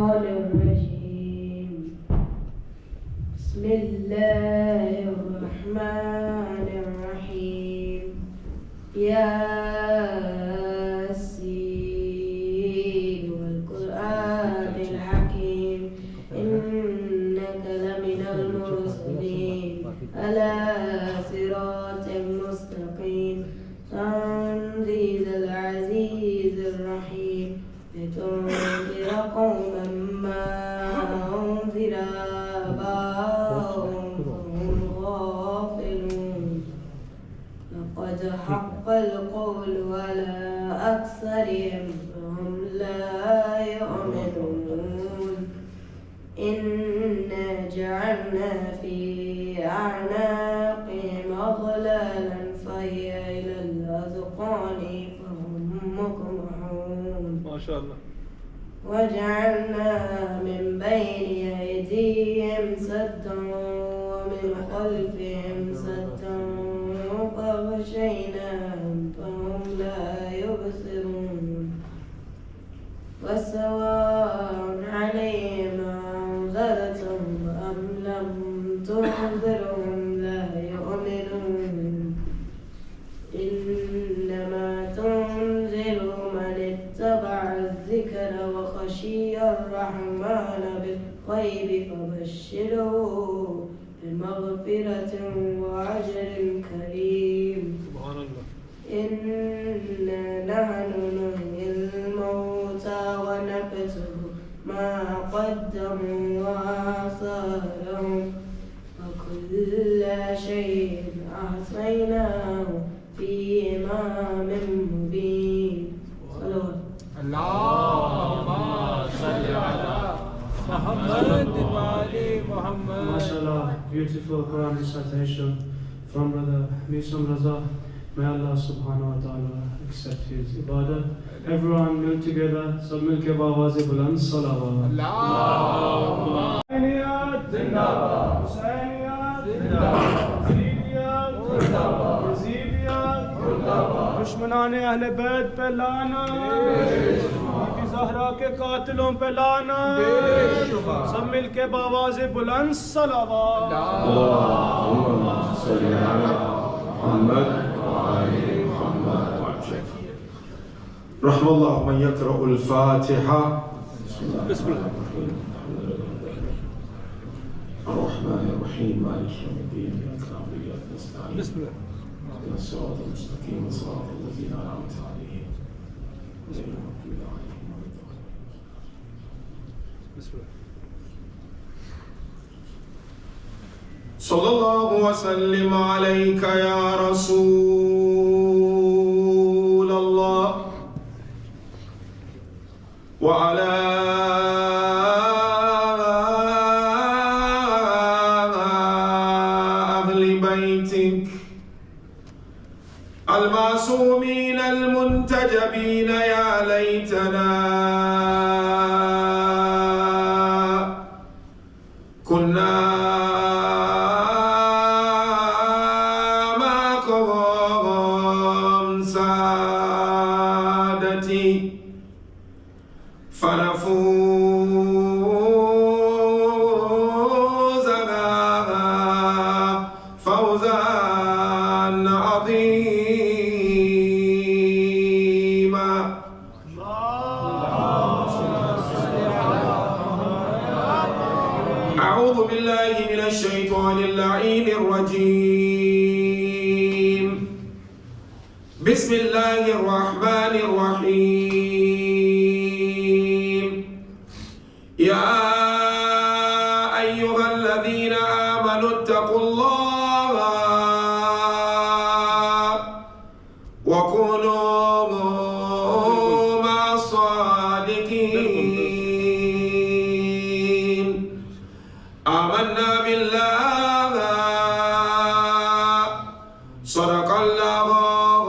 الشيطان الرجيم. بسم الله الرحمن الرحيم. ياسين والقرآن الحكيم إنك لمن المرسلين على صراط مستقيم تنزيل العزيز الرحيم لتنذر قوما ما أنذر آباؤهم فهم غافلون لقد حق القول على أكثرهم فهم لا يؤمنون إنا جعلنا في أعناقهم أغلالا فهي إلى الأذقان فهم مقمحون. ما شاء الله. وجعلنا من بين أيديهم سدا ومن خلفهم سدا فغشيناهم فهم لا يبصرون. وسواء عليهم أنذرتهم أم لم تنذرهم لا يؤمنون إنما تنذر من اتبع الذكر وخشي الرحمن بالغيب فبشره بمغفرة وأجر كريم. سبحان الله. إنا نحن نحيي الموتى ونكتب ما قدموا وآثارهم وكل شيء أحصيناه في إمام مبين. صلوات. اللهم صل على محمد وآل محمد. MashaAllah, beautiful Quran recitation from Brother Misam Raza. May Allah subhanahu wa ta'ala accept his ibadah. Everyone kneel together. Sab milke bawaze buland salawat. Allahumma Husainiyat zindabad. Husainiyat zindabad. Yazidiyat zindabad. Yazidiyat zindabad. दुश्मनाने अहले बैत पे लाना, बीबी ज़हरा के कातिलों पे लाना, सब मिलके बावाज़े बुलंद सलावत। अल्लाहुम्मा सल्ली अला मुहम्मद व आलि मुहम्मद। रहमल्लाहु मन यक़रउल फ़ातिहा। बिस्मिल्लाह। अर्रहमानिर रहीम मालिकि यौमिद्दीन इय्याका नअबुदु व इय्याका नस्तईन। बिस्मिल्लाह। اهدنا الصراط المستقيم صراط الذين أنعمت عليهم غير المغضوب عليهم ولا الضالين. बिस्मिल्लाह. صلى الله وسلم عليك يا رسول الله وعلى أهل بيتك المعصومين المنتجبين. يا ليتنا كنا معكم سادتي فنفوز فوزا عظيما. أعوذ بالله من الشيطان اللعين الرجيم. بسم الله الرحمن الرحيم. يا أيها الذين آمنوا اتقوا الله وكونوا مع الصادقين. آمنا بالله صدق الله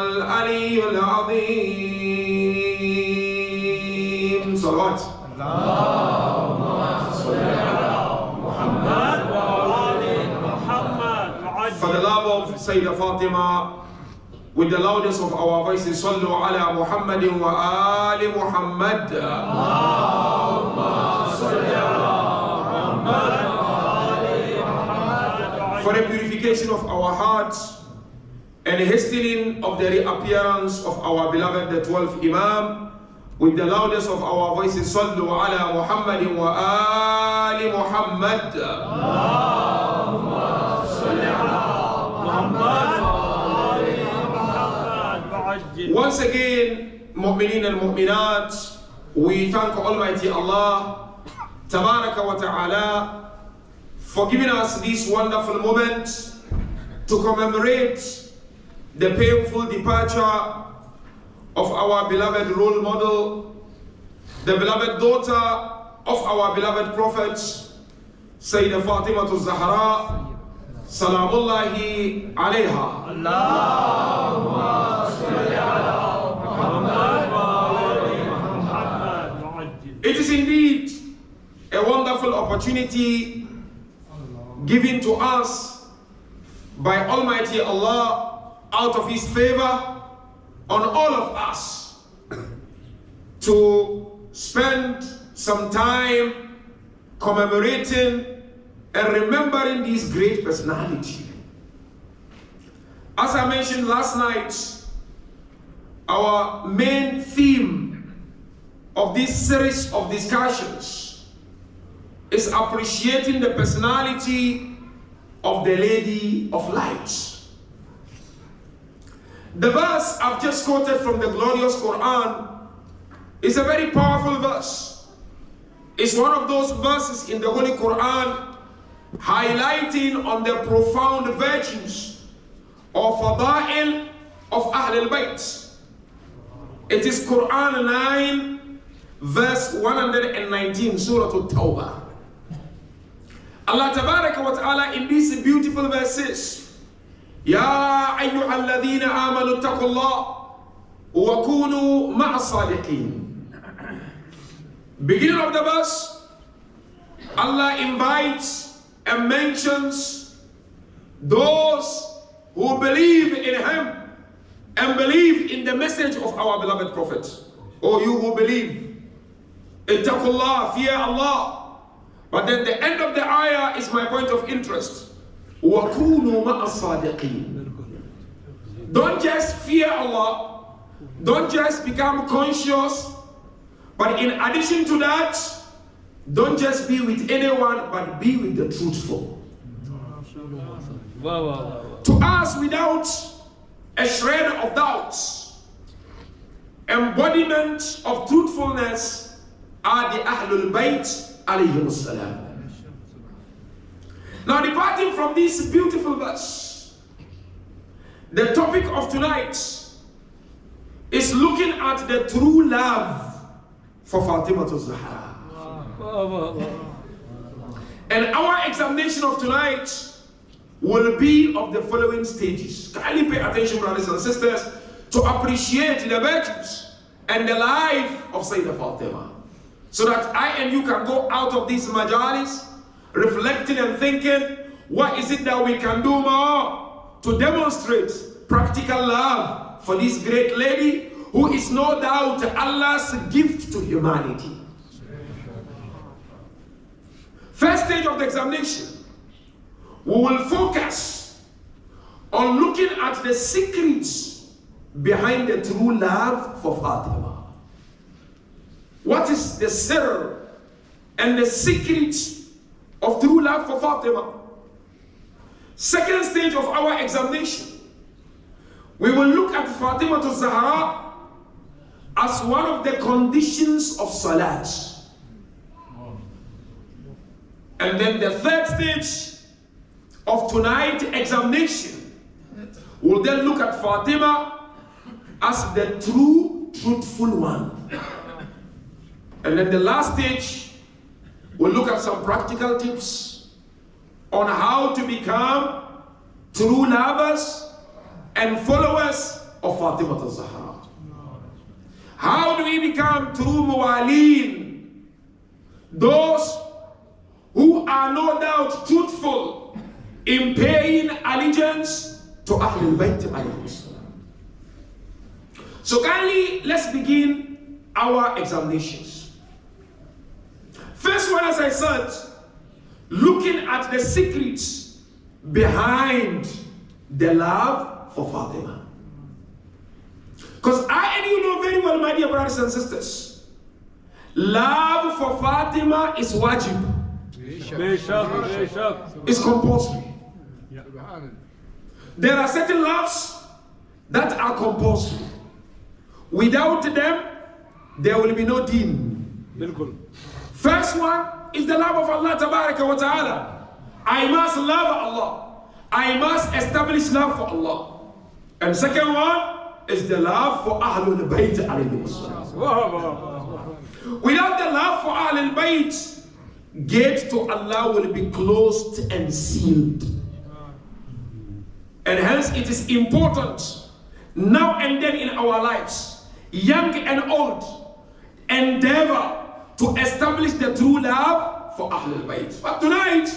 العلي العظيم. صلوات. اللهم صل على محمد وآل محمد. For the love of Sayyidah Fatima, with the loudest of our voices, صلوا على محمد وآل محمد. اللهم for the purification of our hearts and hastening of the reappearance of our beloved, the 12th Imam, with the loudest of our voices, Sallu ala Muhammadin wa ali Muhammad. Allahumma salli ala Muhammad wa ali Muhammad. Once again, mu'mineen and mu'minat, we thank Almighty Allah, Tabaraka wa Ta'ala, for giving us this wonderful moment to commemorate the painful departure of our beloved role model, the beloved daughter of our beloved Prophet, Sayyidah Fatima al-Zahra, Salamullahi alayha. Allahumma salli ala Muhammad wa ali Muhammad. It is indeed a wonderful opportunity given to us by Almighty Allah out of His favor on all of us to spend some time commemorating and remembering this great personality. As I mentioned last night, our main theme of this series of discussions is appreciating the personality of the Lady of Light. The verse I've just quoted from the glorious Quran is a very powerful verse. It's one of those verses in the Holy Quran highlighting on the profound virtues or fada'il of Ahl al-Bayt. It is Quran 9 verse 119, Surah At-Tawbah. Allah Tabaraka wa Ta'ala in these beautiful verses, Ya ayyuha alladhina amanu attaqullah wa kunu ma'a sadiqin. Beginning of the verse, Allah invites and mentions those who believe in Him and believe in the message of our beloved Prophet. O you who believe, ittaqullah, fear Allah. But then the end of the ayah is my point of interest. وَكُونُوا مَعَ الصَّادِقِينَ. Don't just fear Allah, don't just become conscious, but in addition to that, don't just be with anyone, but be with the truthful. To us, without a shred of doubt, embodiment of truthfulness are the Ahlul Bayt alayhim salam. Now, departing from this beautiful verse, the topic of tonight is looking at the true love for Fatima al-Zahra. And our examination of tonight will be of the following stages. Kindly pay attention, brothers and sisters, to appreciate the virtues and the life of Sayyidah Fatima, so that I and you can go out of these majalis reflecting and thinking, what is it that we can do more to demonstrate practical love for this great lady who is no doubt Allah's gift to humanity. First stage of the examination, we will focus on looking at the secrets behind the true love for Fatima. What is the sir and the secret of true love for Fatima? Second stage of our examination, we will look at Fatima al-Zahra as one of the conditions of Salat. And then the third stage of tonight's examination, we'll then look at Fatima as the true, truthful one. And then the last stage, we'll look at some practical tips on how to become true lovers and followers of Fatima al-Zahra. How do we become true muwalin? Those who are no doubt truthful in paying allegiance to Ahlul Bayt alayhi salam. So kindly, let's begin our examinations. First one, as I said, looking at the secrets behind the love for Fatima. Because I and you know very well, my dear brothers and sisters, love for Fatima is wajib. It's compulsory. There are certain loves that are compulsory. Without them, there will be no deen. First one is the love of Allah Tabaraka wa Ta'ala. I must love Allah. I must establish love for Allah. And second one is the love for Ahlul Bayt alayhi wasallam. Without the love for Ahlul Bayt, gate to Allah will be closed and sealed. And hence it is important now and then in our lives, young and old, endeavor to establish the true love for Ahlul Bayt. But tonight,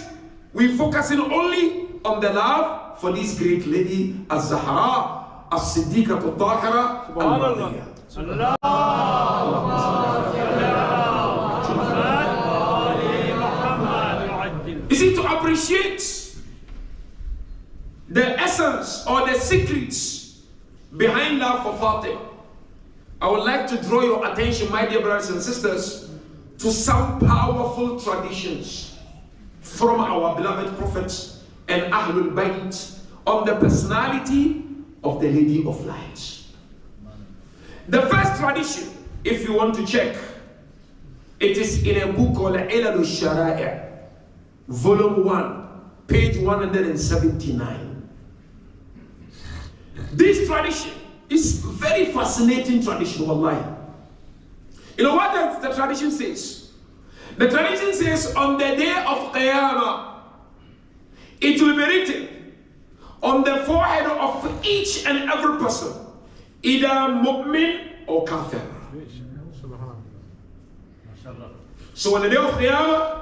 we're focusing only on the love for this great lady, Az-Zahra, As-Siddiqa Al-Tahira, Al-Mahdiyya. You see, to appreciate the essence or the secrets behind love for Fatima, I would like to draw your attention, my dear brothers and sisters, to some powerful traditions from our beloved prophets and Ahlul Bayt on the personality of the Lady of Light. The first tradition, if you want to check, it is in a book called Ilal al-Shara'i', volume 1, page 179. This tradition is very fascinating tradition, wallahi. You know what the tradition says? The tradition says on the day of Qiyamah, it will be written on the forehead of each and every person, either mu'min or kafir. So on the day of Qiyamah,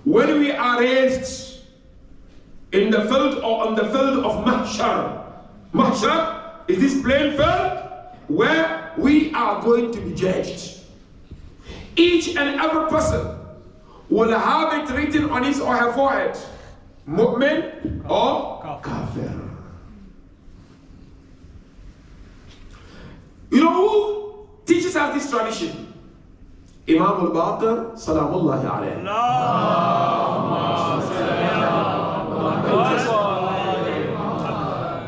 when we are raised in the field or on the field of Mahshar, Mahshar is this plain field where we are going to be judged. Each and every person will have it written on his or her forehead, mu'min or kafir. You know who teaches us this tradition? Imam al-Baqir, salamullahi alayhi.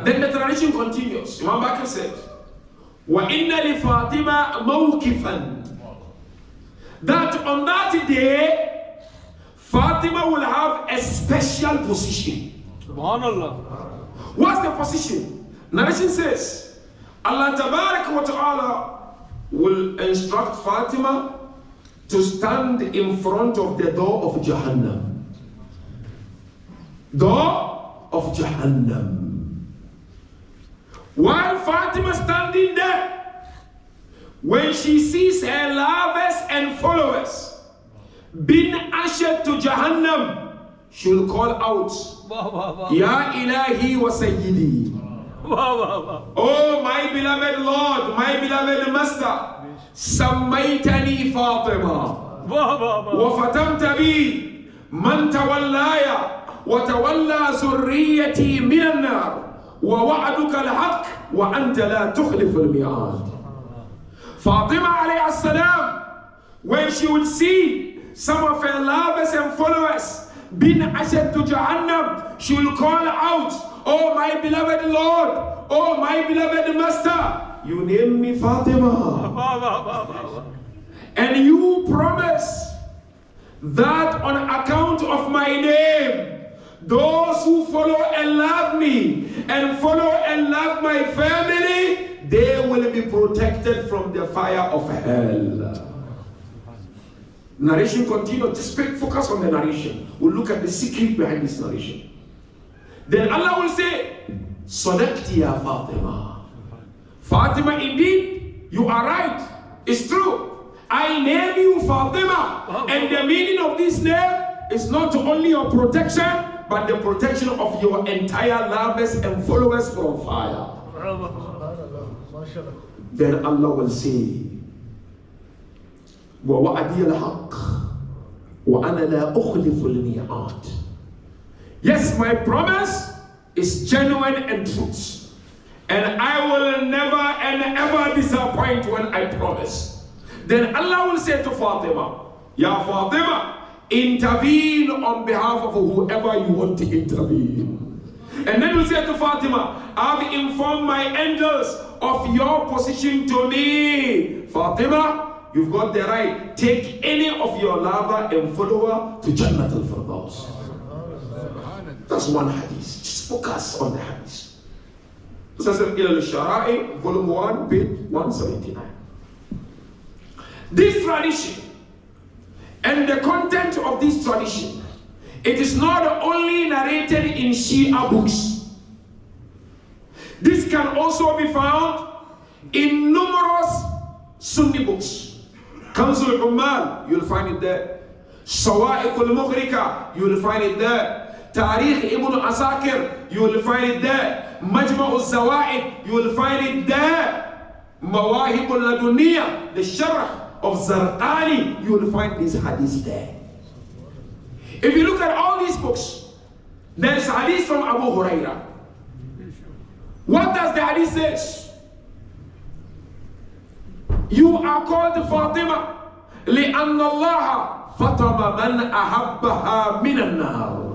Then the tradition continues. Imam Bakr said, وَإِنَّ لِفَاطِمَةَ مَوْقِفًا, that on that day, Fatima will have a special position. Subhanallah. What's the position? Narration says, Allah Tabarak wa Ta'ala will instruct Fatima to stand in front of the door of Jahannam. Door of Jahannam. While Fatima standing there, when she sees her lovers and followers being ushered to Jahannam, she will call out, Ya Ilahi wa Sayyidi. Oh my beloved Lord, my beloved Master, سميتني فاطمة وفتمت بي من تولاي وتولى ذريتي من النار ووعدك الحق وأنت لا تخلف الميعاد. Fatima alayhi salam, when she would see some of her lovers and followers being ushered to Jahannam, she will call out, oh my beloved Lord, oh my beloved Master, you name me Fatima. And you promise that on account of my name, those who follow and love me and follow and love my family, they will be protected from the fire of hell. Narration continues. Just focus on the narration. We'll look at the secret behind this narration. Then Allah will say, Sadaqti ya Fatima. Fatima, indeed, you are right. It's true. I name you Fatima. And the meaning of this name is not only your protection, but the protection of your entire lovers and followers from fire. Then Allah will say, وَوَعَدِيَ الْحَقِّ وَأَنَا لَا أُخْلِفُ الْمِيعَادِ. Yes, my promise is genuine and truth. And I will never and ever disappoint when I promise. Then Allah will say to Fatima, Ya Fatima, intervene on behalf of whoever you want to intervene. And then he'll say to Fatima, I've informed my angels of your position to me. Fatima, you've got the right. Take any of your lover and follower to Jannat al-Firdaus. That's one hadith. Just focus on the hadith. Musassar Ilal al-Shara'i, volume 1, page 179. This tradition and the content of this tradition, it is not only narrated in Shia books. This can also be found in numerous Sunni books. Kanzul al-Ummal, you'll find it there. Sawa'iq al-Mughrika, you'll find it there. Tarikh Ibn Asakir, you will find it there. Majma' al-Zawa'id, you will find it there. Mawahib al-Laduniyya, the Sharh of Zarqani, you will find this hadith there. If you look at all these books, there is hadith from Abu Hurairah. What does the hadith say? You are called Fatima لأن الله فطم من أحبها من النار.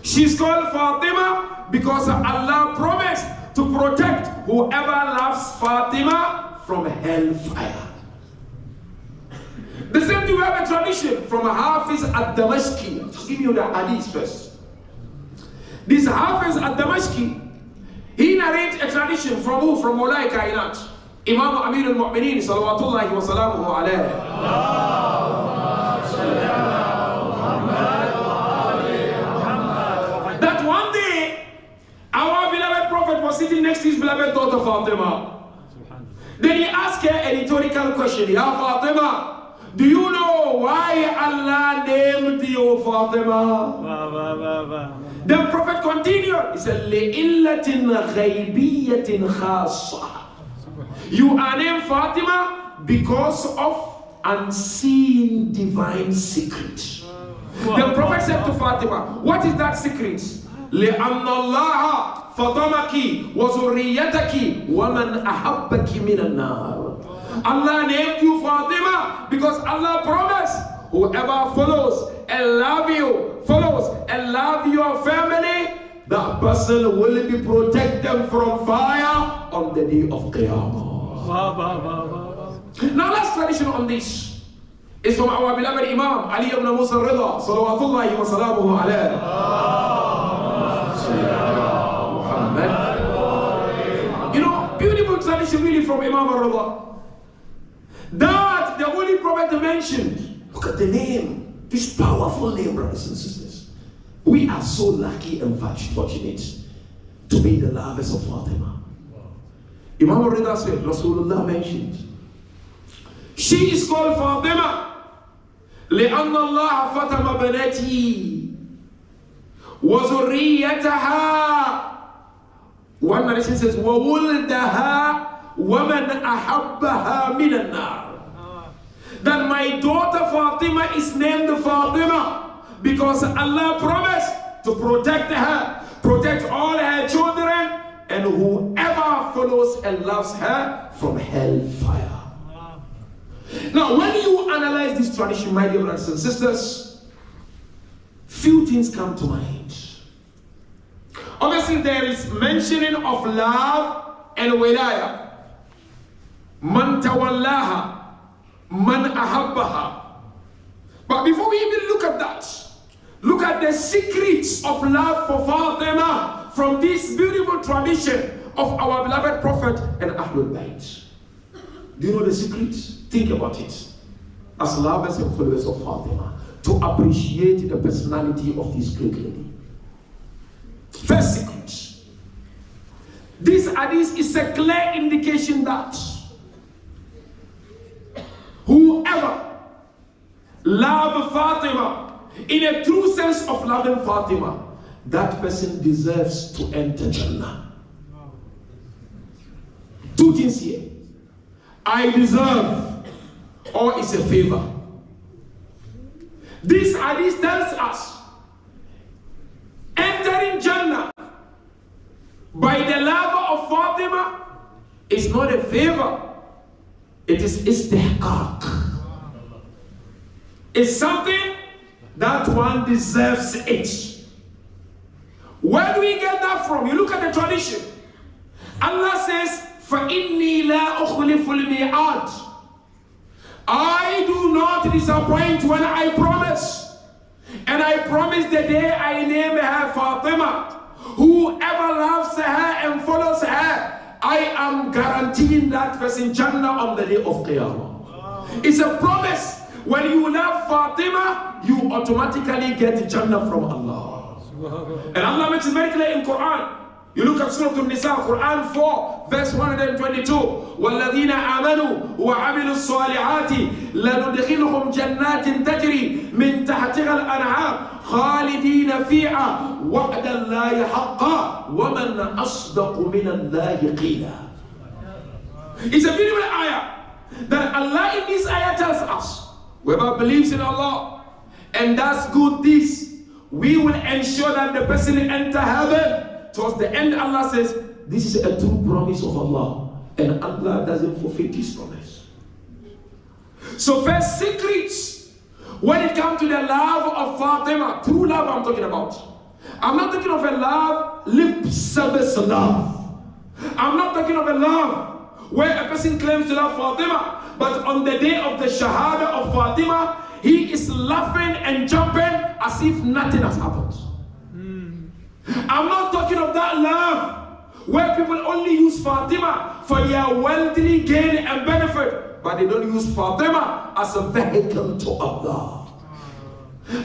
She's called Fatima because Allah promised to protect whoever loves Fatima from hellfire. The same thing, we have a tradition from Hafiz al-Damashqi. Just give you the hadith first. This Hafiz al-Damashqi, he narrates a tradition from who? From Mawlai Kainat, Imam Amir al-Mu'mineen salawatullahi wa salamuhu alayhi. That one day, our beloved Prophet was sitting next to his beloved daughter Fatima. Then he asked her a rhetorical question. Ya Fatima, do you know why Allah named you Fatima? The Prophet continued. He said, لِإِلَّةٍ غَيْبِيَّةٍ خَاصَّةٍ. You are named Fatima because of unseen divine secret. The Prophet said to Fatima, what is that secret? لِأَنَّ اللَّهَ فَطَمَكِ وَزُرِّيَّتَكِ وَمَنْ أَحَبَّكِ مِنَ النَّارِ. Allah named you Fatima because Allah promised whoever follows and love you, follows and love your family, that person will be protected from fire on the day of Qiyamah. Now last tradition on this is from our beloved Imam Ali ibn Musa al-Rida salawatullahi wa salamuhu alayhi. You know, beautiful tradition really from Imam al-Rida that the Holy Prophet mentioned. Look at the name, this powerful name, brothers and sisters. We are so lucky and fortunate to be the lovers of Fatima. Imam al-Rida said, Rasulullah mentioned, she is called Fatima لأن الله فتم بناتي وذريتها. One narration says وولدها ومن أحبها من النار. That my daughter Fatima is named Fatima because Allah promised to protect her, protect all her children, and whoever follows and loves her from hellfire. Now, when you analyze this tradition, my dear brothers and sisters, few things come to mind. Obviously, there is mentioning of love and wilaya. Man tawallaha, man ahabbaha. But before we even look at that, look at the secrets of love for Fatima from this beautiful tradition of our beloved Prophet and Ahlul Bayt. Do you know the secrets? Think about it. As lovers and followers of Fatima, to appreciate the personality of this great lady. First secret. This hadith is a clear indication that whoever loves Fatima in a true sense of loving Fatima, that person deserves to enter Jannah. Two things here. I deserve, or it's a favor. This hadith tells us by the love of Fatima is not a favor. It is istihqaq. It's something that one deserves it. Where do we get that from? You look at the tradition. Allah says, فَإِنِّي لَا أُخْلِفُ الْمِيعَادِ. I do not disappoint when I promise. And I promise the day I name her Fatima. Whoever loves her and follows her, I am guaranteeing that person Jannah on the day of Qiyamah. It's a promise. When you love Fatima, you automatically get Jannah from Allah. And Allah makes it very clear in Quran. You look at Surah An-Nisa, Quran 4, verse 122. وَالَّذِينَ آمَنُوا وَعَمِلُوا الصَّالِحَاتِ لَنُدْخِلُهُمْ جَنَّاتٍ تَجْرِي مِنْ تَحْتِهَا الْأَنْهَارُ خَالِدِينَ فِيهَا وَعْدَ اللَّهِ حَقًّا وَمَنْ أَصْدَقُ مِنَ اللَّهِ قِيلًا. It's a beautiful ayah that Allah in this ayah tells us, whoever believes in Allah and does good deeds, we will ensure that the person enter heaven. Towards the end, Allah says, this is a true promise of Allah, and Allah doesn't forfeit His promise. So first secrets, when it comes to the love of Fatima, true love I'm talking about. I'm not talking of a love, lip service love. I'm not talking of a love where a person claims to love Fatima, but on the day of the Shahada of Fatima, he is laughing and jumping as if nothing has happened. I'm not talking of that love where people only use Fatima for their worldly gain and benefit, but they don't use Fatima as a vehicle to Allah.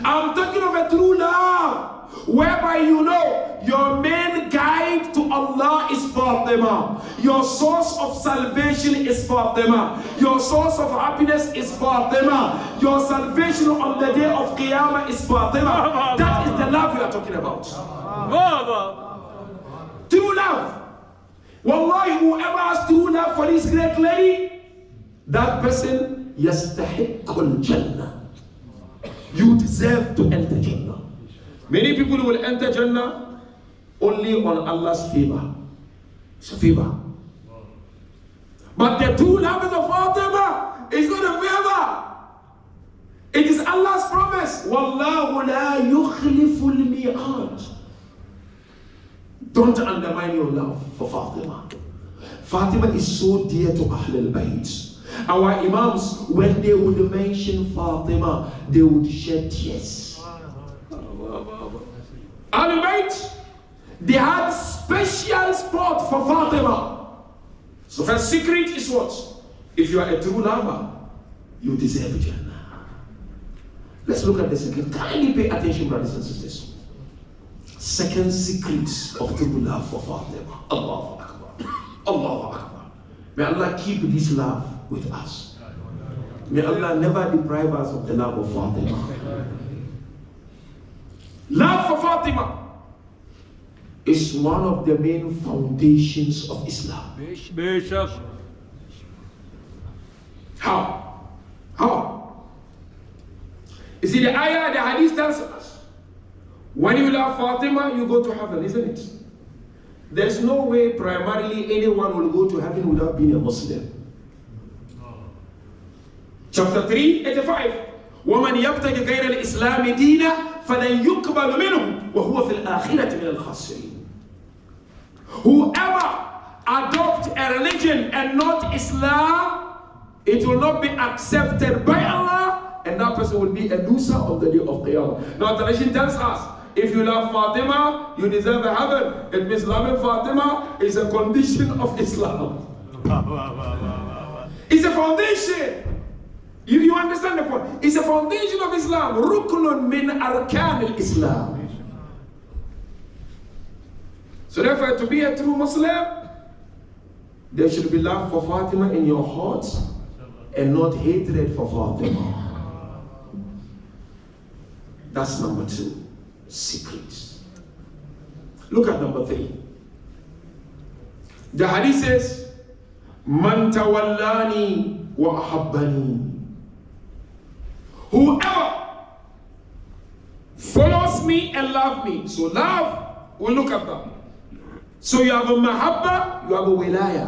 I'm talking of a true love whereby you know your main guide to Allah is Fatima. Your source of salvation is Fatima. Your source of happiness is Fatima. Your salvation on the day of Qiyamah is Fatima. That is the love we are talking about. True love. Wallahi, whoever has true love for this great lady, that person yastahiqqul Jannah. You deserve to enter Jannah. Many people will enter Jannah only on Allah's favor. It's a favor. But the true love of Fatima is not a favor. It is Allah's promise. Wallahu la yukhliful mi'ad. Don't undermine your love for Fatima. Fatima is so dear to Ahlul Bayt. Our Imams, when they would mention Fatima, they would shed tears. Ahlul Bayt, they had special spot for Fatima. So first secret is what? If you are a true lover, you deserve Jannah. Let's look at the secret. Kindly pay attention, brothers and sisters. Second secret of true love for Fatima. Allahu Akbar. Allahu Akbar. May Allah keep this love with us. May Allah never deprive us of the love of Fatima. Love for Fatima is one of the main foundations of Islam. How? How? You see, the ayah, the hadith tells us, when you love Fatima, you go to heaven, isn't it? There's no way primarily anyone will go to heaven without being a Muslim. Chapter 3, 85. وَمَنْ يَبْتَغِ غَيْرَ الْإِسْلَامِ دِينًا فَلَنْ يُقْبَلُ مِنْهُ وَهُوَ فِي الْآخِرَةِ مِنَ الْخَاسِرِينَ. Whoever adopts a religion and not Islam, it will not be accepted by Allah, and that person will be a loser on the day of Qiyamah. Now, tradition tells us, if you love Fatima, you deserve a heaven. It means loving Fatima is a condition of Islam. It's a foundation. You understand the point? It's a foundation of Islam. Ruknun min arkan al-Islam. So therefore, to be a true Muslim, there should be love for Fatima in your heart and not hatred for Fatima. That's number 2. Secrets. Look at number 3. The hadith says, Man tawallani wa ahabbani. Whoever follows me and loves me. So love, we'll look at that. So you have a mahabba, you have a wilaya.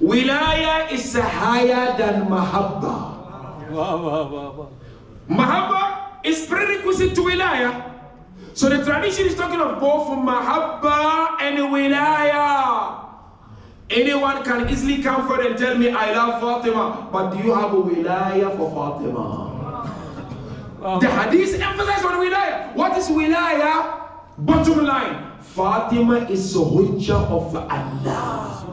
Wilaya is higher than mahabba. Mahabba is prerequisite to wilaya. So the tradition is talking of both mahabba and wilaya. Anyone can easily come forward and tell me, I love Fatima, but do you have a wilaya for Fatima? The hadith emphasizes on wilaya. What is wilaya? Bottom line, Fatima is the hujjah of Allah.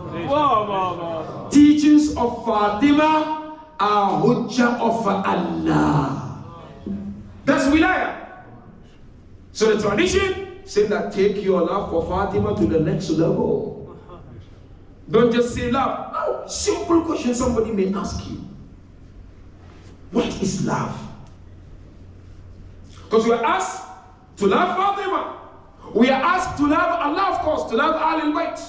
Teachings of Fatima are hujjah of Allah. That's wilaya. So the tradition says that take your love for Fatima to the next level. Don't just say love. Now, simple question somebody may ask you. What is love? Because we are asked to love Fatima. We are asked to love Allah, of course, to love Ahlul Bayt.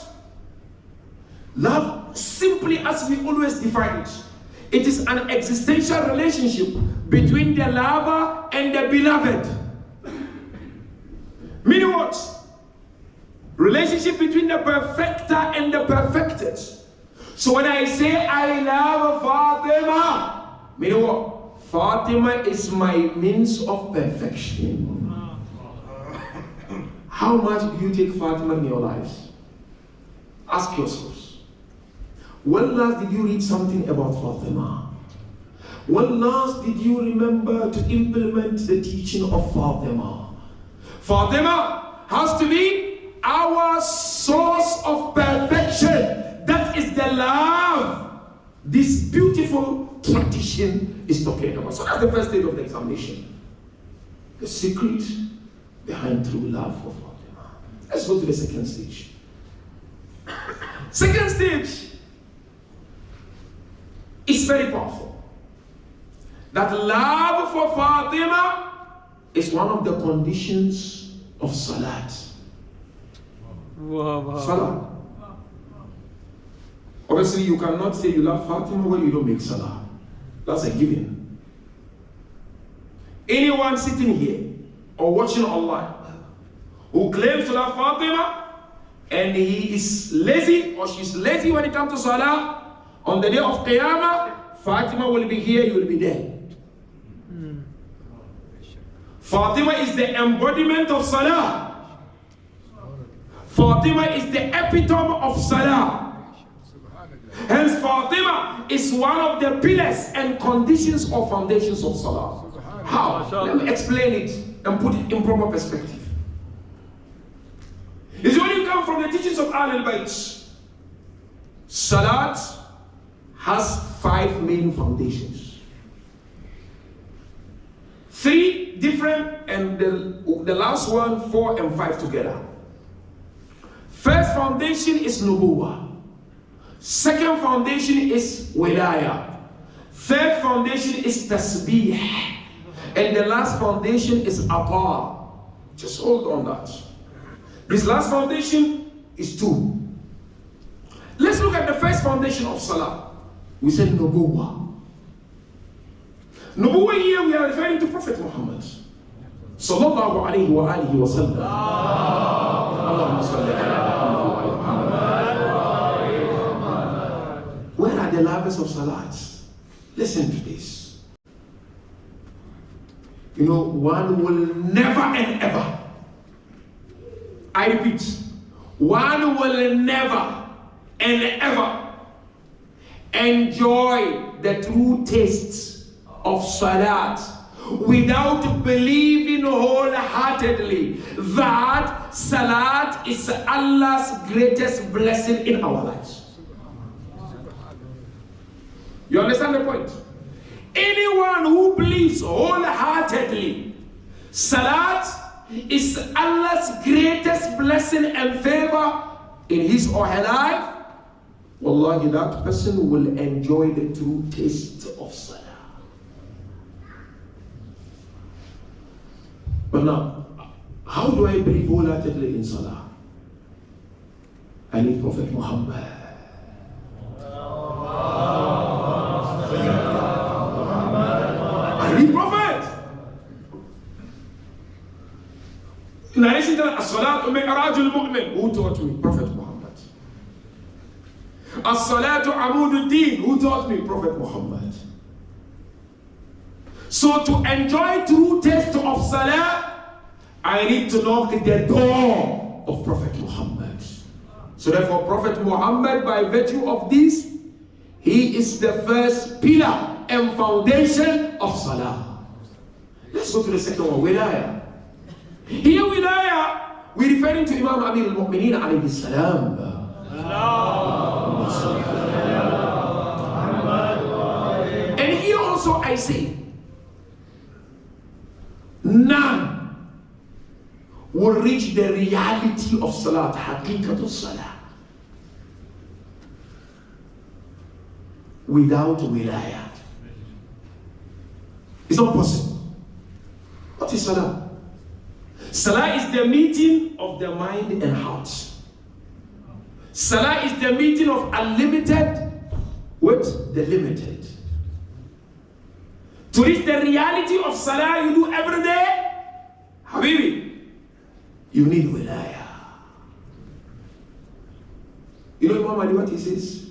Love, simply as we always define it, it is an existential relationship between the lover and the beloved. Meaning what? Relationship between the perfecter and the perfected. So when I say I love Fatima, meaning what? Fatima is my means of perfection. How much do you take Fatima in your lives? Ask yourselves. When last did you read something about Fatima? When last did you remember to implement the teaching of Fatima? Fatima has to be our source of perfection. That is the love this beautiful tradition is talking about. So that's the first stage of the examination. The secret behind true love for Fatima. Let's go to the second stage. Second stage is very powerful. That love for Fatima is one of the conditions of Salat. Salah. Obviously, you cannot say you love Fatima when you don't make Salah. That's a given. Anyone sitting here or watching online who claims to love Fatima and he is lazy or she's lazy when it comes to Salah, on the day of Qiyamah, Fatima will be here, you will be there. Fatima is the embodiment of Salah. Fatima is the epitome of Salah. Hence, Fatima is one of the pillars and conditions or foundations of Salah. How? Let me explain it and put it in proper perspective. It's when you come from the teachings of Ahlul Bayt. Salat has 5 main foundations. 3 different, and the last one 4 and 5 together. First foundation is nubuwah. Second foundation is wilaya. Third foundation is tasbih. And the last foundation is ata. Just hold on that. This last foundation is 2. Let's look at the first foundation of Salah. We said nubuwah. Nubuwah here we are referring to Prophet Muhammad. Sallallahu alayhi wa alihi wa sallam. Allahumma salli ala Muhammad. Where are the lovers of Salat? Listen to this. You know, one will never and ever, I repeat, one will never and ever enjoy the true taste of Salat without believing wholeheartedly that Salat is Allah's greatest blessing in our lives. You understand the point? Anyone who believes wholeheartedly Salat is Allah's greatest blessing and favor in his or her life, wallahi, that person will enjoy the true taste of Salah. But now, how do I believe wholeheartedly in Salah? I need Prophet Muhammad. I need Prophet. Narration listen to that. As-salatu mi'rajul mu'min. Who taught me? Prophet Muhammad. As-salatu amudud din. Who taught me? Prophet Muhammad. So to enjoy true taste of salah, I need to knock the door of Prophet Muhammad. So therefore, Prophet Muhammad, by virtue of this, he is the first pillar and foundation of salah. Let's go to the second one, wilaya. Here wilaya, we're referring to Imam Amir al-Mu'mineen alayhi salam. And here also I say, none will reach the reality of salat, haqiqatul salah, without wilayah. It's not possible. What is salah? Salah is the meeting of the mind and heart. Salah is the meeting of unlimited with the limited. To reach the reality of salah you do every day, Habibi, you need wilayah. You know Imam Ali what he says?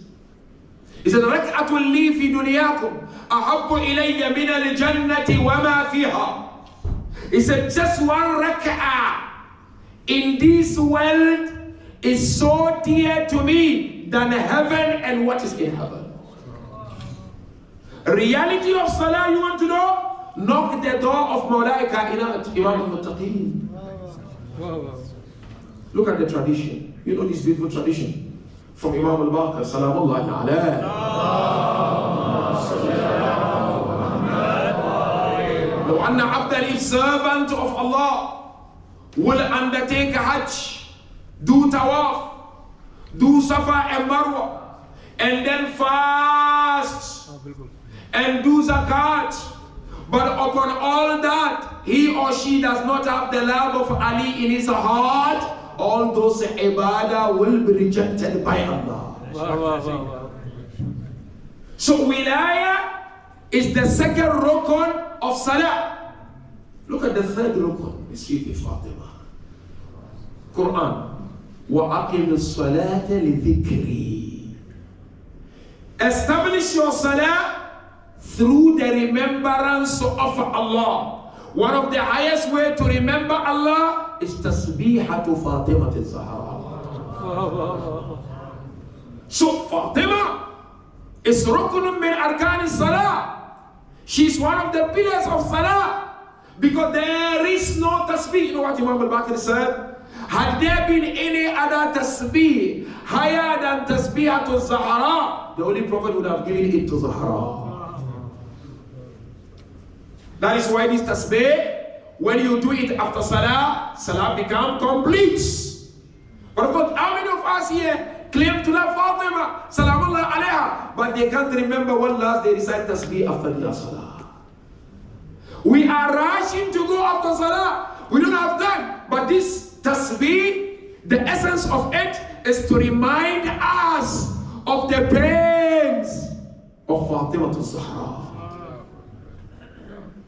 He said, Rak'atul li fi dunyakum ahabbu ilayya min al-jannati wa ma fiha. He said, just one rak'ah in this world is so dear to me than heaven and what is in heaven. Reality of salah you want to know? Knock the door of Mawlai Kainat, Imam al-Muttaqeen. Look at the tradition. You know this beautiful tradition from Imam al-Baqir, Salamullahi alayhi. لو أن عبدا, if servant of Allah will undertake a Hajj, do Tawaf, do Safa and Marwa, and then fast and do Zakat, but upon all that he or she does not have the love of Ali in his heart, all those ibadah will be rejected by Allah. So wilaya is the second rukun of salah. Look at the third rukun. Sweetie Fatima. Quran. وَأَقِمِ الصَّلَاةَ لِذِكْرِي. Establish your salah through the remembrance of Allah. One of the highest way to remember Allah is tasbihatu Fatima al-Zahra. So Fatima is rukunun min arkan salah. She's one of the pillars of salah, because there is no tasbih. You know what Imam al-Baqir said? Had there been any other tasbih higher than tasbihatu Zahra, the Holy Prophet would have given it to Zahra. That is why this tasbih, when you do it after salah, salah becomes complete. But of course, how many of us here claim to love Fatima, Salamullah alayha, but they can't remember when last they recite tasbih after their salah? We are rushing to go after salah. We don't have time. But this tasbih, the essence of it is to remind us of the pains of Fatima to Zahra.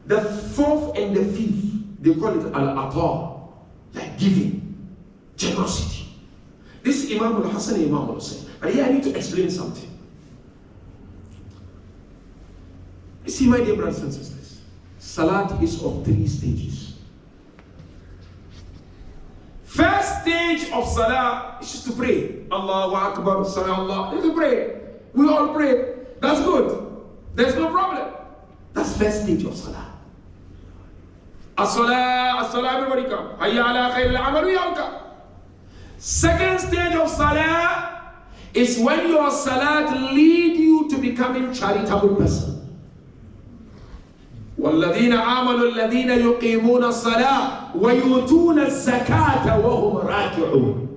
The fourth and the fifth, they call it al-ata, like giving, generosity. This is Imam al-Hasan and Imam al-Hussein. But here I need to explain something. You see, my dear brothers and sisters, salat is of 3 stages. First stage of salah is just to pray. Allahu Akbar, Salah, you can pray. We all pray. That's good. There's no problem. That's first stage of salah. As-salah, as-salah, everybody come. Hayya ala khair al-amal, we all come. Second stage of salah is when your salat lead you to becoming charitable person. وَالَّذِينَ آمَنُوا الَّذِينَ يُقِيمُونَ الصَّلَاةَ وَيُؤْتُونَ الزَّكَاةَ وَهُمْ رَاكِعُونَ.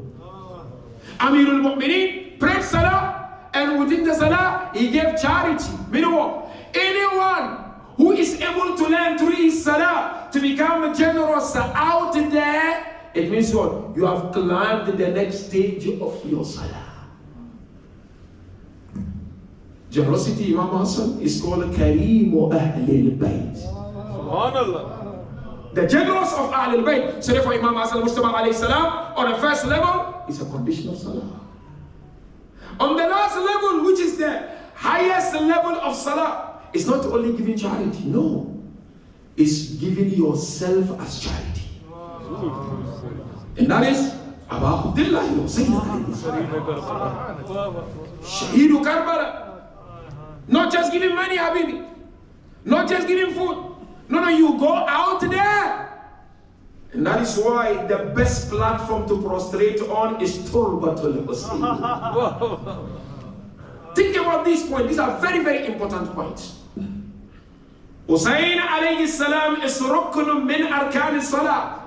Amir al-Mu'mineen prayed salah, and within the salah he gave charity. Meaning what? Anyone who is able to learn through his salah to become generous out there, it means what? You have climbed the next stage of your salah. Generosity, Imam Hassan, is called Kareem Ahlil Bayt. the generals of Ahlul Bayt. So therefore Imam Hassan al-Mujtaba alayhi salam, on the first level, is a condition of salah. On the last level, which is the highest level of salah, it's not only giving charity, no. It's giving yourself as charity. And that is Abu Abdullah, Shaheedu Karbala. Not just giving money, Habibi. Not just giving food. No, you go out there. And that is why the best platform to prostrate on is Turbatul Hussein. Think about this point. These are very, very important points. Hussein alayhi salam is rukn min arkan salah.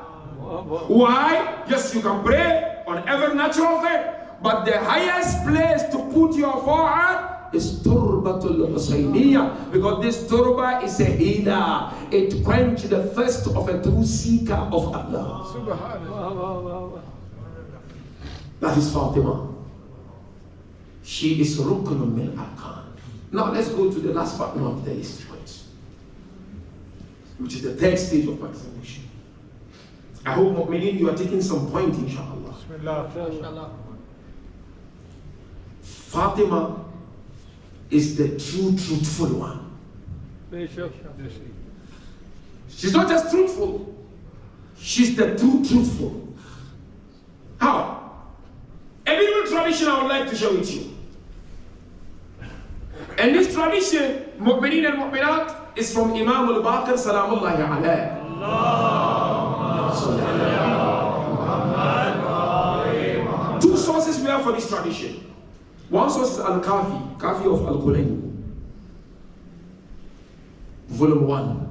Why? Yes, you can pray on every natural thing, but the highest place to put your forehead is Turbatul Husayniyah, because this turba is a healer. It quenches the thirst of a true seeker of Allah. That is Fatima. She is Rukn min Arkan. Now let's go to the last part of the list, which is the third stage of vaccination. I hope, Mu'mineen, you are taking some point, inshallah. Fatima is the true, truthful one. She's not just truthful, she's the true, truthful. How? A beautiful tradition I would like to share with you. And this tradition, Mu'mineen and Mu'minat, is from Imam al-Baqir Salamullahi alayhi. Two sources we have for this tradition. One source is Al-Kafi, Kafi of Al-Qulayn, volume 1,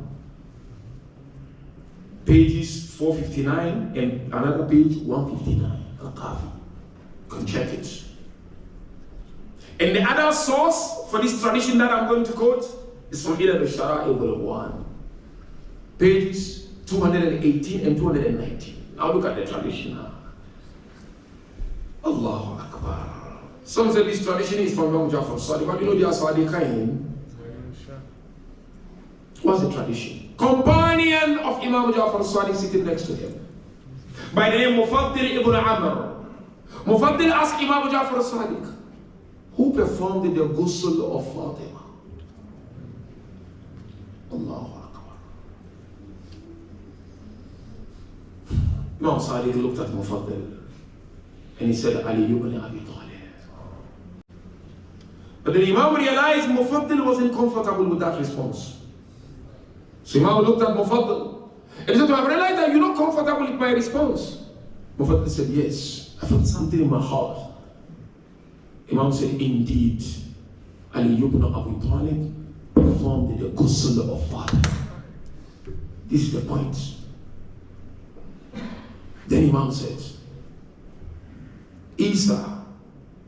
pages 459 and another page 159. Al-Kafi. You can check it. And the other source for this tradition that I'm going to quote is from Ilal al-Shara'i, volume 1, pages 218 and 219. Now look at the tradition now. Allahu Akbar. Some say this tradition is from Imam Ja'far Sadiq, but you know they are Sadiqain. What's the tradition? Companion of Imam Ja'far Sadiq sitting next to him, by the name Mufaddil ibn Amr. Mufaddil asked Imam Ja'far Sadiq, who performed the ghusl of Fatima? Allahu Akbar. Imam Sadiq looked at Mufaddil and he said, Ali ibn Abi Talib. But then Imam realized Mufaddil wasn't comfortable with that response. So Imam looked at Mufaddil and he said, I realized that you're not comfortable with my response. Mufaddil said, yes, I felt something in my heart. Imam said, indeed, Ali ibn Abi Talib performed the ghusl of Fatima. This is the point. Then Imam said, Isa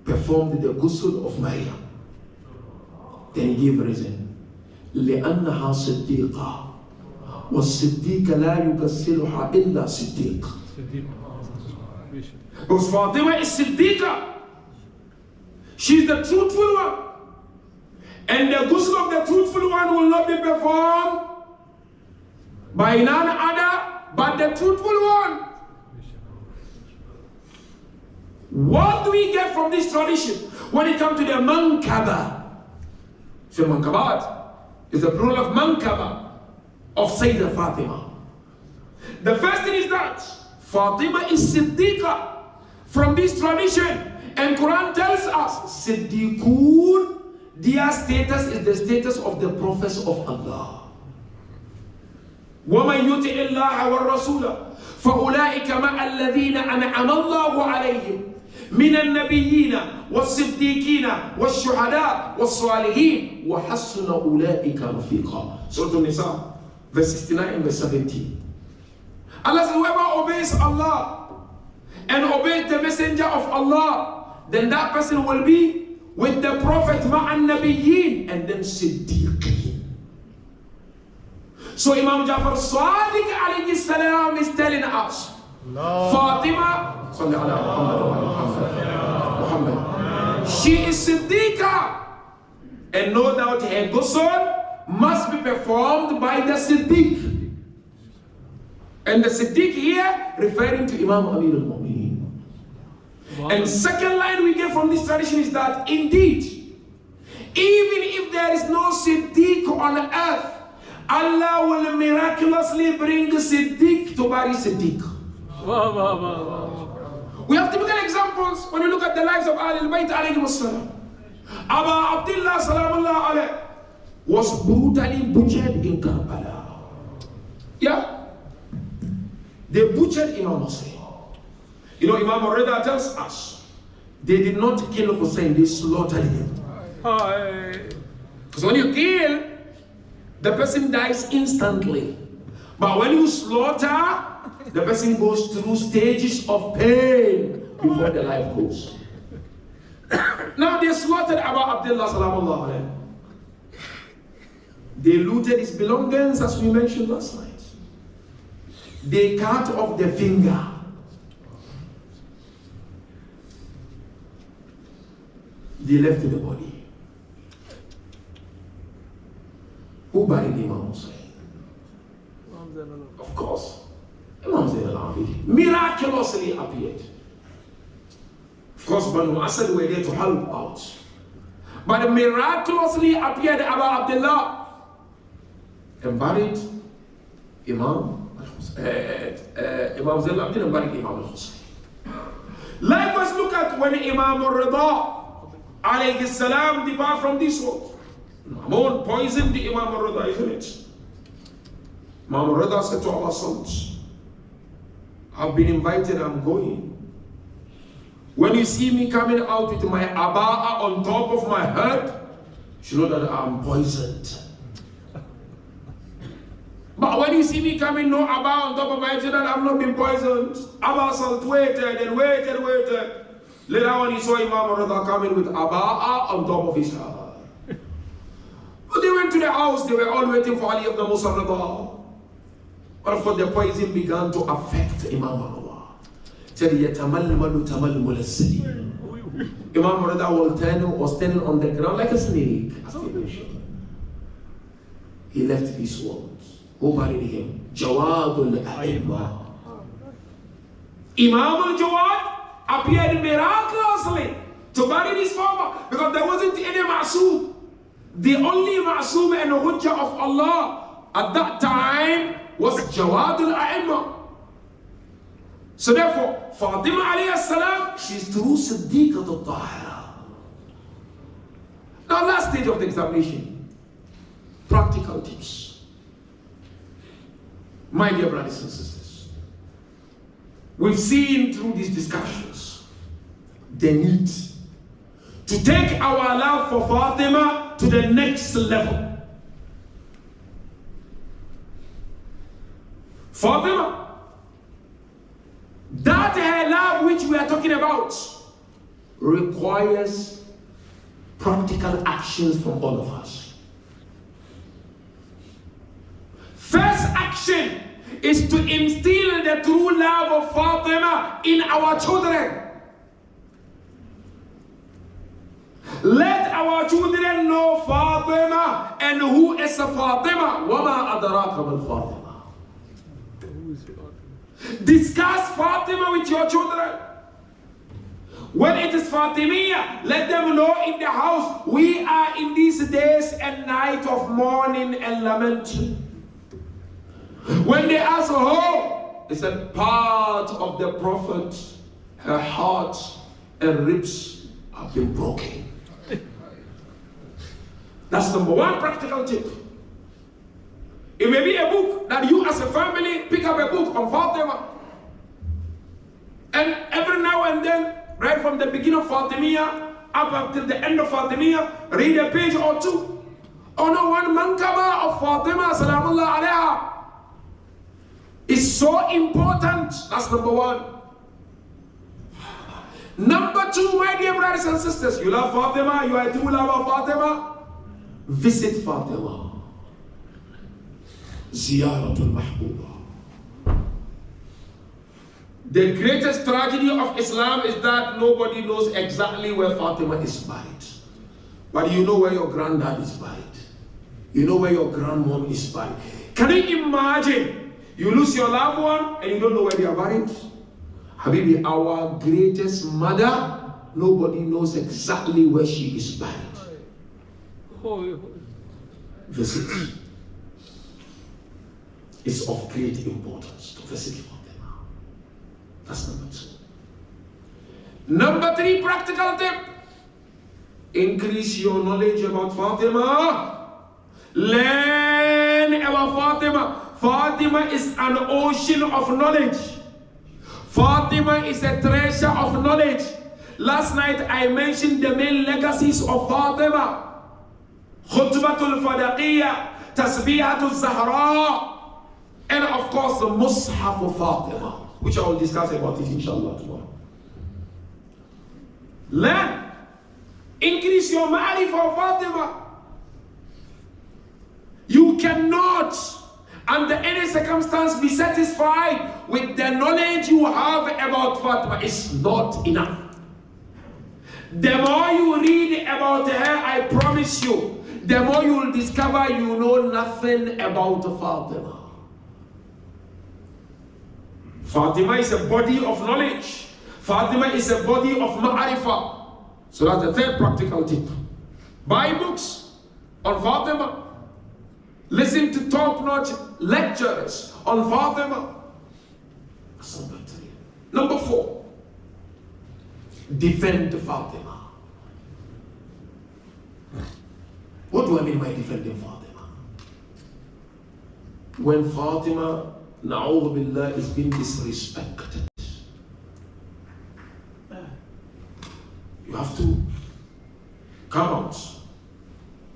performed the ghusl of Maryam. Then he gave a reason. لأنها صديقة والصديق لا يغسلها إلا صديق. Because Fatima is Siddiqa. She's the truthful one. And the ghusl of the truthful one will not be performed by none other but the truthful one. What do we get from this tradition when it comes to the mankaba? So mankabat is the plural of mankaba of Sayyidah Fatima. The first thing is that Fatima is Siddiqa from this tradition. And Quran tells us, Siddiqun, their status is the status of the prophets of Allah. وَمَنْ يُطِعِ اللَّهَ وَالرَّسُولَ فَأُولَٰئِكَ مَعَ الَّذِينَ أَنْعَمَ اللَّهُ عَلَيْهِمْ من النبيين والصديقين والشهداء والصالحين وحسن أولئك رفيقا. Surah An-Nisa, verse 69 and verse 17. Allah says, whoever obeys Allah and obeys the messenger of Allah, then that person will be with the Prophet ma'an nabiyyin and then siddiqeen. So Imam Ja'far Sadiq alayhi salam is telling us, Fatima, Muhammad, she is Siddiqa, and no doubt her ghusl must be performed by the Siddiq. And the Siddiq here referring to Imam Amir al-Mu'mineen. And second line we get from this tradition is that indeed, even if there is no Siddiq on earth, Allah will miraculously bring Siddiq to bury Siddiq. We have typical examples when you look at the lives of Ahlul Bayt alayhi wassalam. Aba Abdullah salamullah alayh was brutally butchered in Karbala. Yeah? They butchered Imam Hussein. You know, Imam Rida tells us, they did not kill Hussein, they slaughtered him. Because when you kill, the person dies instantly. But when you slaughter, the person goes through stages of pain before the life goes. Now they slaughtered Abu Abdullah salamullah alayhi. They looted his belongings as we mentioned last night. They cut off the finger. They left the body. Who buried Imam Hussein? Of course, Imam Zayn al-Abidin miraculously appeared. Of course, Banu Asad were there to help out. But miraculously appeared Abu Abdullah and buried Imam Zayn al-Abidin and buried Imam al-Hussein. Likewise, look at when Imam al-Rida alayhi salam depart from this world. Mamun poisoned the Imam al-Rida, isn't it? Imam al-Rida said to Allah's sons, I've been invited, I'm going. When you see me coming out with my aba'a on top of my head, you should know that I'm poisoned. But when you see me coming, no aba'a on top of my head, you know that I'm not being poisoned. Abba Salt waited and waited. Later on, he saw Imam al-Rida coming with aba'a on top of his head. But they went to the house, they were all waiting for Ali ibn Musa al-Rida. But of course, the poison began to affect Imam al-Rida. Said, Yatamalmalu tamalmul as-salim. Imam al-Rida was standing on the ground like a snake. He left these words. Who buried him? Jawadul A'imma. Imam al-Jawad appeared miraculously to bury his father because there wasn't any ma'soom. The only ma'soom and hujjah of Allah at that time was Jawadul A'imma. So therefore, Fatima alayhi salam, she's true Siddiqat al-Tahira. Now last stage of the examination, practical tips. My dear brothers and sisters, we've seen through these discussions the need to take our love for Fatima to the next level. Fatima, that her love which we are talking about requires practical actions from all of us. First action is to instill the true love of Fatima in our children. Let our children know Fatima and who is a Fatima. وَمَا أَدْرَاكَ مَا الْفَاطِمَةِ. Discuss Fatima with your children. When it is Fatimiyya, let them know in the house, we are in these days and night of mourning and lamenting. When they ask her, it's a part of the Prophet, her heart and ribs have been broken. That's number one practical tip. It may be a book that you as a family pick up a book on Fatima. And every now and then, right from the beginning of Fatimiyya up until the end of Fatimiyya, read a page or two. Or no, one mankaba of Fatima salamullah alayha is so important. That's number one. Number two, my dear brothers and sisters, you love Fatima, you are a true lover of Fatima. Visit Fatima. Ziyaratul Mahbuba. The greatest tragedy of Islam is that nobody knows exactly where Fatima is buried. But you know where your granddad is buried. You know where your grandmom is buried. Can you imagine You lose your loved one and you don't know where they are buried. Habibi, our greatest mother, nobody knows exactly where she is buried. Visit. It's of great importance to visit Fatima. That's number 2. Number 3 practical tip. Increase your knowledge about Fatima. Learn about Fatima. Fatima is an ocean of knowledge. Fatima is a treasure of knowledge. Last night I mentioned the main legacies of Fatima. Khutbatul Fadaqiyya, Tasbihatul Zahra, and of course the Mus'haf of Fatima, which I will discuss about it inshallah tomorrow. Learn. Increase your ma'rifah of Fatima. You cannot, under any circumstance, be satisfied with the knowledge you have about Fatima. It's not enough. The more you read about her, I promise you, the more you will discover you know nothing about Fatima. Fatima is a body of knowledge. Fatima is a body of ma'rifah. So that's the 3rd practical tip. Buy books on Fatima. Listen to top-notch lectures on Fatima. That's number 3. Number 4. Defend Fatima. What do I mean by defending Fatima? When Fatima, na'udhu billah, is being disrespected, you have to come out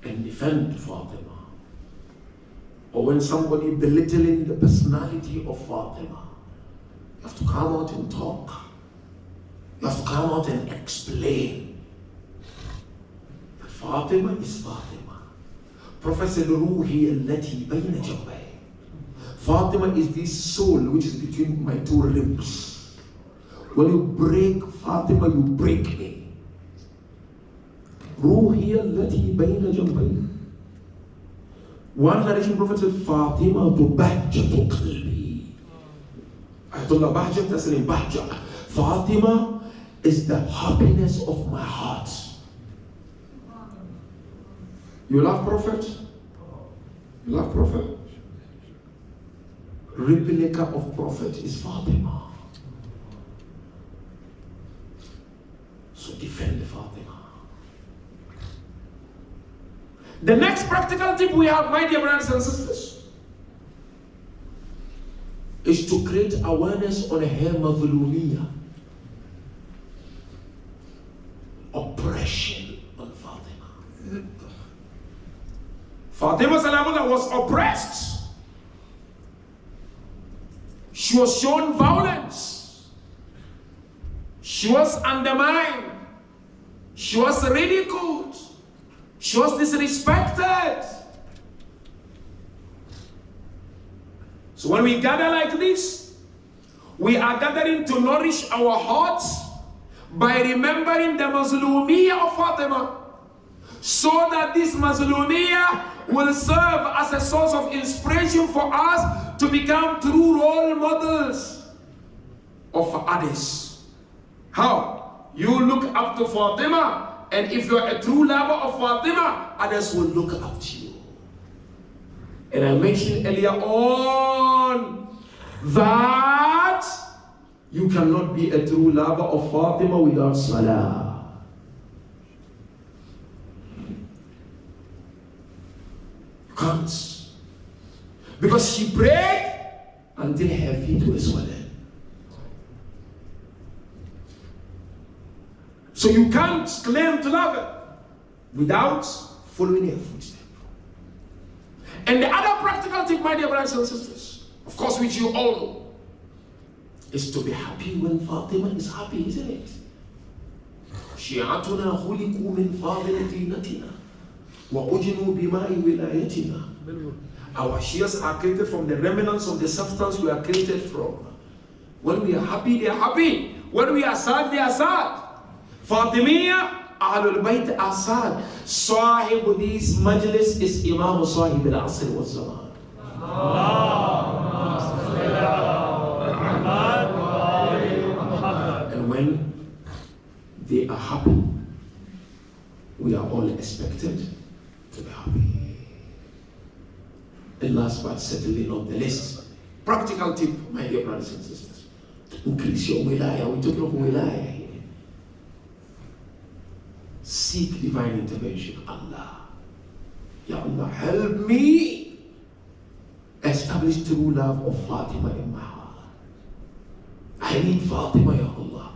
and defend Fatima. Or when somebody belittling the personality of Fatima, you have to come out and talk. You have to come out and explain that Fatima is Fatima. Prophet said, Ruhi allati bayna jawbay. Fatima is this soul which is between my 2 ribs. When you break Fatima, you break me. Ruhi allati bayna jawbay. One narration Prophet said, Fatima to bahjatu qalbi. Ayatollah Bahjat, that's the name, Bahjat. Fatima is the happiness of my heart. You love Prophet? You love Prophet? Replica of Prophet is Fatima. So defend Fatima. The next practical tip we have, my dear brothers and sisters, is to create awareness on her mazlumiyah. Oppression on Fatima. Fatima Salamullah was oppressed. She was shown violence. She was undermined. She was ridiculed. She was disrespected. So when we gather like this, we are gathering to nourish our hearts by remembering the mazlumiyah of Fatima, so that this mazlumiyah will serve as a source of inspiration for us to become true role models of others. How? You look up to Fatima, and if you are a true lover of Fatima, others will look up to you. And I mentioned earlier on that you cannot be a true lover of Fatima without salah. You can't. Because she prayed until her feet were swollen. So you can't claim to love her without following her footsteps. And the other practical tip, my dear brothers and sisters, of course, which you all know, is to be happy when Fatima is happy, isn't it? شيعتنا خلقوا من فاضل دينتنا وأجنوا بماء ولايتنا. Our Shias are created from the remnants of the substance we are created from. When we are happy, they are happy. When we are sad, they are sad. Fatimiyya, Ahlul Bayt are sad. Sahib this Majlis is Imam Sahib al-Asr wa Zaman. when they are happy, we are all expected to be happy. And last but certainly not the least, practical tip, my dear brothers and sisters, to increase your wilaya. We're talking of wilaya here. Seek divine intervention. Allah, Ya Allah, help me establish true love of Fatima in my heart. I need Fatima, Ya Allah.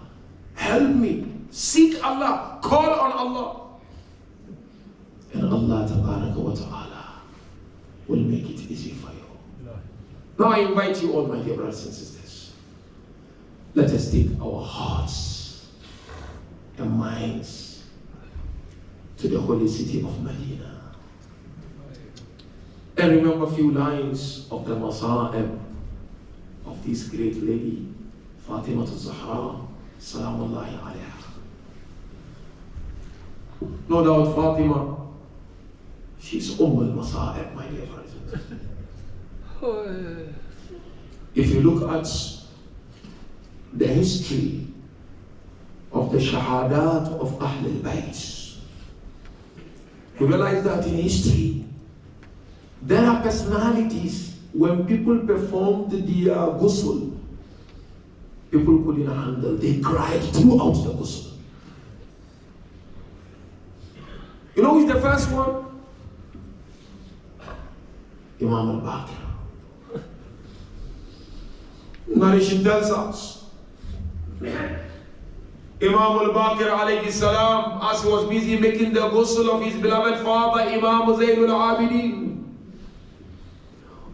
Help me. Seek Allah. Call on Allah. And Allah Tabaraka wa Ta'ala will make it easy for you. Now I invite you all, my dear brothers and sisters, let us take our hearts and minds to the holy city of Medina and remember a few lines of the Masa'ib of this great lady, Fatima al-Zahra, Salamullahi alayha. No doubt Fatima, she's al-Masa'ib, my dear brothers and sisters. If you look at the history of the shahadat of Ahl al-Bayt, you realize that in history, there are personalities, when people performed the ghusl, people couldn't handle, they cried throughout the ghusl. You know who's the first one? Imam al-Baqir. Narration tells us, Imam al-Baqir alayhi salam, as he was busy making the ghusl of his beloved father, Imam Zayn al-Abidin,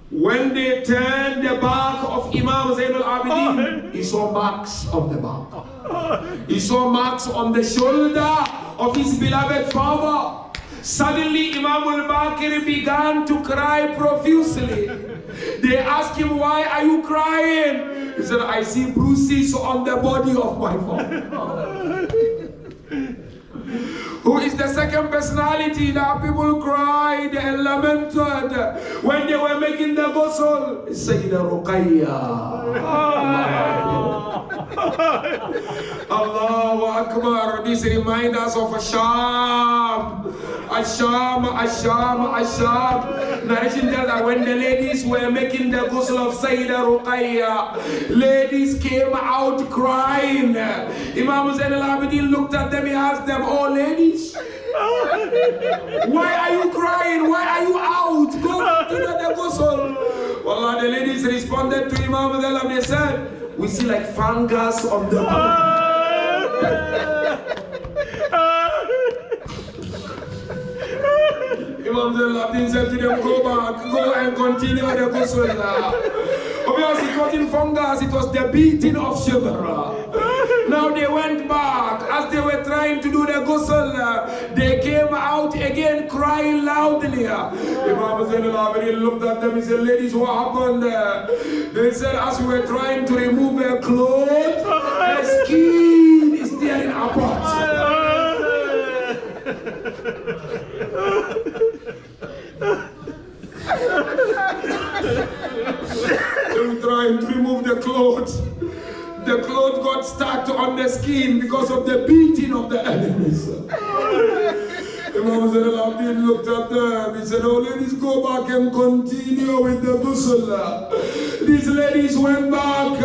when they turned the back of Imam Zayn al-Abidin, he saw marks on the back. He saw marks on the shoulder of his beloved father. Suddenly Imam al-Baqir began to cry profusely. They asked him, why are you crying? He said, I see bruises on the body of my father. Who is the second personality that people cried and lamented when they were making the ghusl? Sayyida Ruqayya. Allahu Akbar. This reminds us of Asham. Narration tells that when the ladies were making the ghusl of Sayyida Ruqayya, ladies came out crying. Imam Zayn al-Abidin looked at them, he asked them, oh ladies, why are you crying? Why are you out? Go to the ghusl. Wallah, the ladies responded to Imam Zayn al-Abidin, they said, we see like fungus on the Imam Zayn al-Abidin said to them, go back, go and continue the ghusl. Obviously, it wasn't fungus, it was the beating of Shibra. Now they went back. As they were trying to do the ghusl, they came out again crying loudly. Imam Zayn al-Abidin looked at them and said, ladies, what happened? They said, as we were trying to remove her clothes, her skin is tearing apart. They were trying to remove the clothes. The clothes got stuck on the skin because of the beating of the enemies. Imam Zayn al-Abidin looked at them. He said, oh ladies, go back and continue with the ghusl. These ladies went back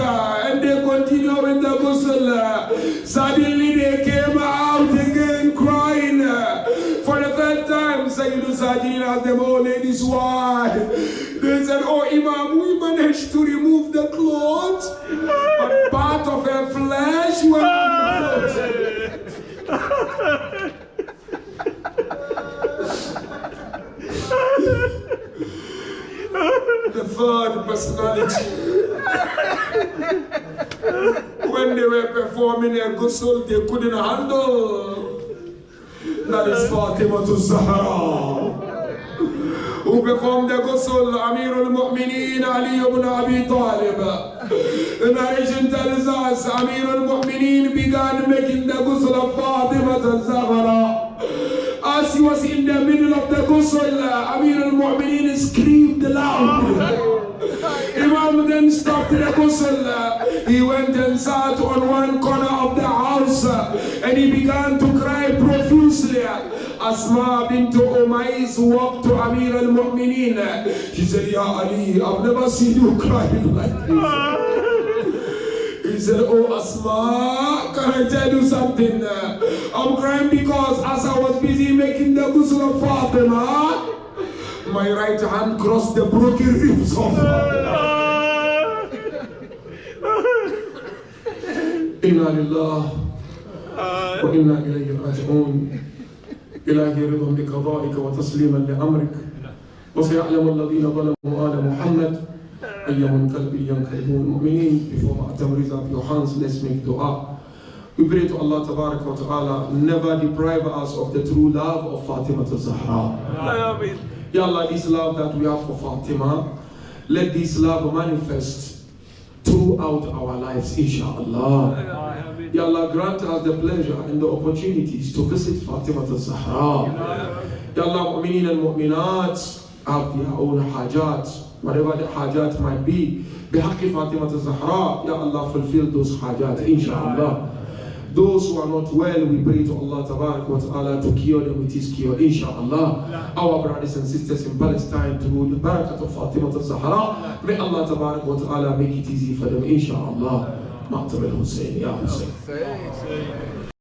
and they continued with the ghusl. Suddenly they came out again crying. For the third time, Sayyidu Sajid asked them, oh ladies, why? They said, oh Imam, we managed to remove the clothes, but part of her flesh went on the clothes. The third personality, when they were performing a ghusl, they couldn't handle. That is Fatima al-Zahra, who performed the ghusl, Amir al-Mu'mineen Ali ibn Abi Talib. The narration tells us Amir al-Mu'mineen began making the ghusl of Fatima al-Zahra. As he was in the middle of the ghusl, Amir al-Mu'mineen screamed loud. Imam then stopped the ghusl. He went and sat on one corner of the house. and he began to cry profusely. Asma bint Umayz walked to Amir al-Mu'mineen. She said, Ya Ali, I've never seen you crying like this. He said, oh Asma, can I tell you something? I'm crying because as I was busy making the ghusl of Fatima, my right hand crossed the broken ribs of Fatima. Inna lillah wa inna ilayhi raji'un. إلهي رضا بقضائك وتسليما لأمرك وسيعلم الذين ظلموا آل محمد أي منقلب ينقلبون مؤمنين. Before Ma'atam, raise up your hands, let's make dua. We pray to Allah Tabarak wa Ta'ala, never deprive us of the true love of Fatima al-Zahra. Ya Allah, this love that we have for Fatima, let this love manifest throughout our lives, inshaAllah. Ya Allah, grant us the pleasure and the opportunities to visit Fatima al-Zahra. Ya Allah, mu'mineen and mu'minat have their own hajat, whatever the hajat might be. Bihaqqi Fatima al-Zahra, Ya Allah, fulfill those hajat, inshaAllah. Those who are not well, we pray to Allah Tabarak wa Ta'ala to cure them with His cure, inshaAllah. Our brothers and sisters in Palestine, through the barakat of Fatima al-Zahra, may Allah Tabarak wa Ta'ala make it easy for them, inshaAllah. Ma'atam al-Hussein, Ya Hussein.